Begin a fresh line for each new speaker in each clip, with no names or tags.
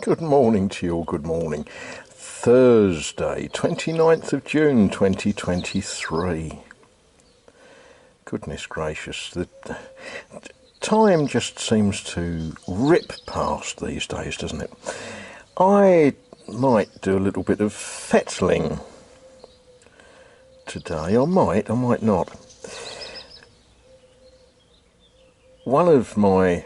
Good morning to you all, good morning. Thursday, 29th of June 2023. Goodness gracious, the time just seems to rip past these days, doesn't it? I might do a little bit of fettling today. I might not. One of my,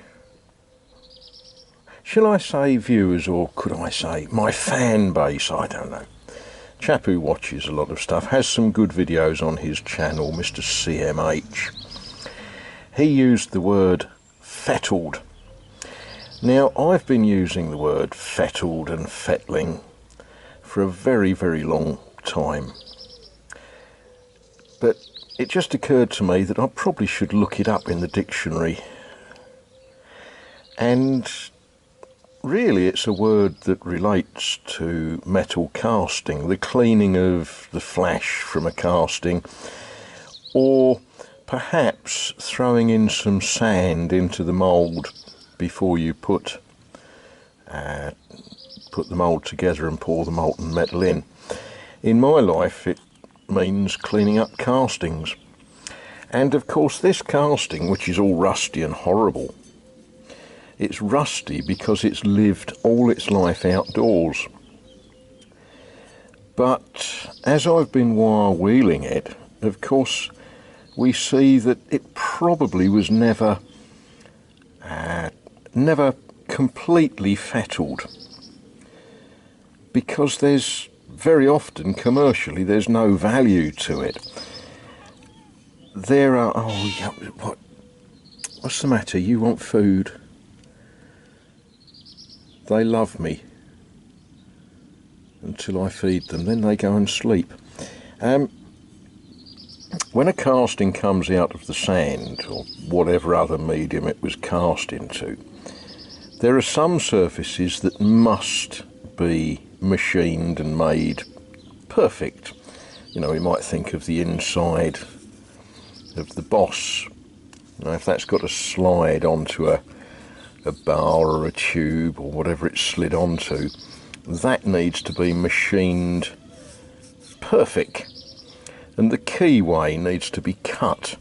shall I say viewers, or could I say my fan base, I don't know. Chap who watches a lot of stuff, has some good videos on his channel, Mr. CMH. He used the word fettled. Now, I've been using the word fettled and fettling for a very, very long time. But it just occurred to me that I probably should look it up in the dictionary. And really, it's a word that relates to metal casting, the cleaning of the flash from a casting, or perhaps throwing in some sand into the mould before you put the mould together and pour the molten metal in. In my life, it means cleaning up castings. And of course, this casting, which is all rusty and horrible, it's rusty because it's lived all its life outdoors. But as I've been wire wheeling it, of course, we see that it probably was never completely fettled, because there's very often commercially there's no value to it. There are, oh yeah, what's the matter? You want food? They love me until I feed them, then they go and sleep. When a casting comes out of the sand, or whatever other medium it was cast into, there are some surfaces that must be machined and made perfect. You know, we might think of the inside of the boss. You know, if that's got to slide onto a bar or a tube or whatever it's slid onto, that needs to be machined perfect. And the keyway needs to be cut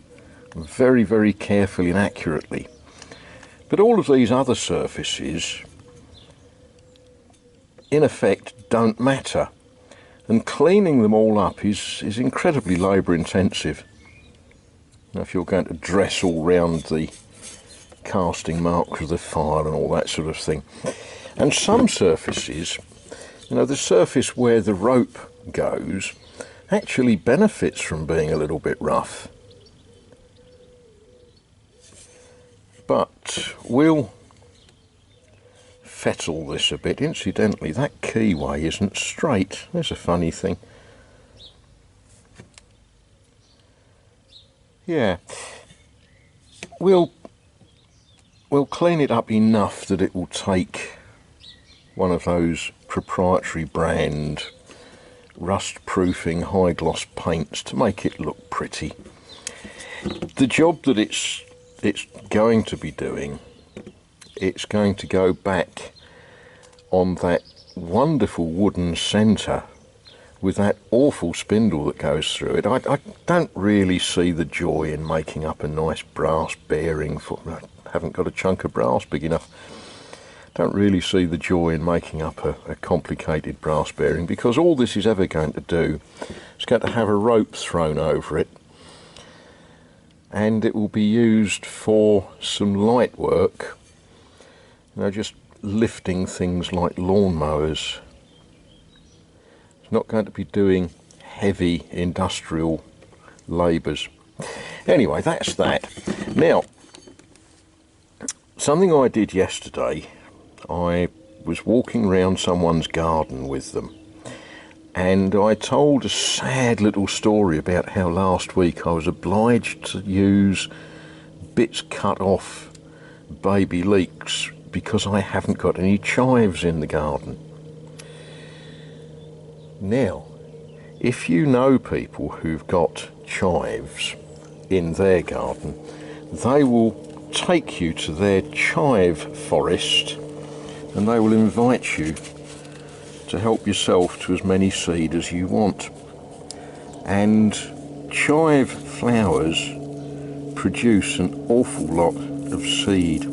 very, very carefully and accurately. But all of these other surfaces, in effect, don't matter. And cleaning them all up is incredibly labour intensive. Now, if you're going to dress all round the casting marks of the file and all that sort of thing. And some surfaces, you know, the surface where the rope goes actually benefits from being a little bit rough. But we'll fettle this a bit. Incidentally, that keyway isn't straight. There's a funny thing. Yeah. We'll clean it up enough that it will take one of those proprietary brand rust proofing high gloss paints to make it look pretty. The job that it's going to be doing, it's going to go back on that wonderful wooden centre with that awful spindle that goes through it. I don't really see the joy in making up a nice brass bearing for, I haven't got a chunk of brass big enough. Don't really see the joy in making up a complicated brass bearing, because all this is ever going to do is going to have a rope thrown over it, and it will be used for some light work, you know, just lifting things like lawnmowers. It's not going to be doing heavy industrial labours. Anyway, that's that. Now, something I did yesterday, I was walking around someone's garden with them, and I told a sad little story about how last week I was obliged to use bits cut off baby leeks because I haven't got any chives in the garden. Now, if you know people who've got chives in their garden, they will take you to their chive forest and they will invite you to help yourself to as many seed as you want. And chive flowers produce an awful lot of seed.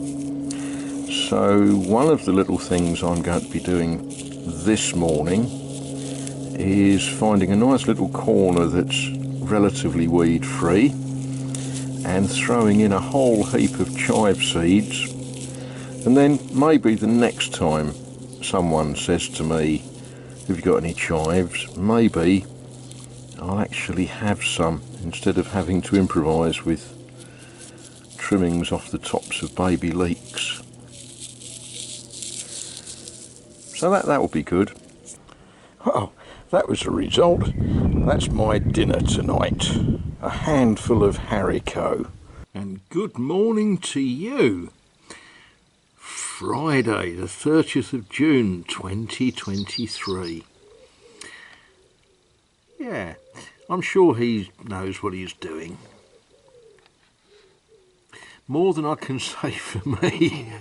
So one of the little things I'm going to be doing this morning is finding a nice little corner that's relatively weed free and throwing in a whole heap of chive seeds, and then maybe the next time someone says to me, have you got any chives, maybe I'll actually have some instead of having to improvise with trimmings off the tops of baby leeks. So that will be good. Well, that was the result. That's my dinner tonight. A handful of haricot. And good morning to you. Friday, the 30th of June, 2023. Yeah, I'm sure he knows what he's doing. More than I can say for me.